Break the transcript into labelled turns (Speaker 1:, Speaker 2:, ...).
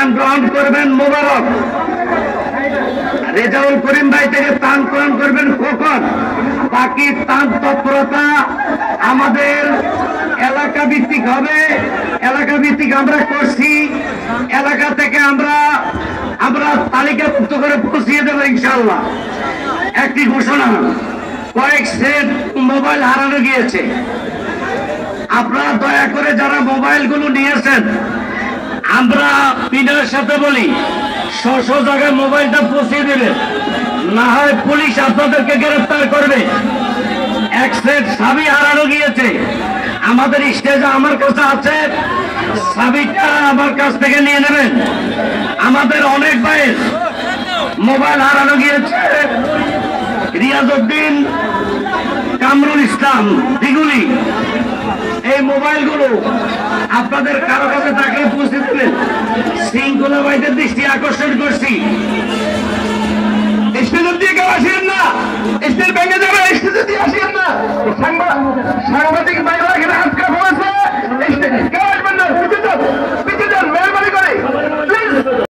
Speaker 1: ত্রাণ গ্রহণ করবেন মোবারক। রেজাউল করিম ভাই থেকে ত্রাণ গ্রহণ করবেন খোকন। বাকি ত্রাণ তৎপরতা আমাদের এলাকা ভিত্তিক হবে। এলাকা ভিত্তিক আমরা করছি, এলাকা থেকে আমরা তালিকাভুক্ত করে পৌঁছিয়ে দেবো ইনশাআল্লাহ। একটি ঘোষণা, কয়েক সেট মোবাইল হারানো গিয়েছে। আপনারা দয়া করে যারা মোবাইলগুলো নিয়েছেন, আমরা বিনয়ের সাথে বলি স্ব জায়গায় মোবাইলটা পৌঁছে দেবেন, না হয় পুলিশ আপনাদেরকে গ্রেফতার করবে। এক সেট চাবি হারানো গিয়েছে আমাদের স্টেজে, আমার কাছে আছে, চাবিটা আমার কাছ থেকে নিয়ে নেবেন। আমাদের অনেক ভাইয়ের মোবাইল হারানো গিয়েছে। রিয়াজউদ্দিন, কামরুল ইসলাম, দিগুলি, এই মোবাইলগুলো আপনাদের কারো কাছে থাকলে পৌঁছে দিলেন। শৃঙ্খলা বাইদের দৃষ্টি আকর্ষণ করছি, স্টেজের দিয়ে কেউ আসেন না, স্টেজ ভেঙে যাবে, স্টেজের দিয়ে আসেন।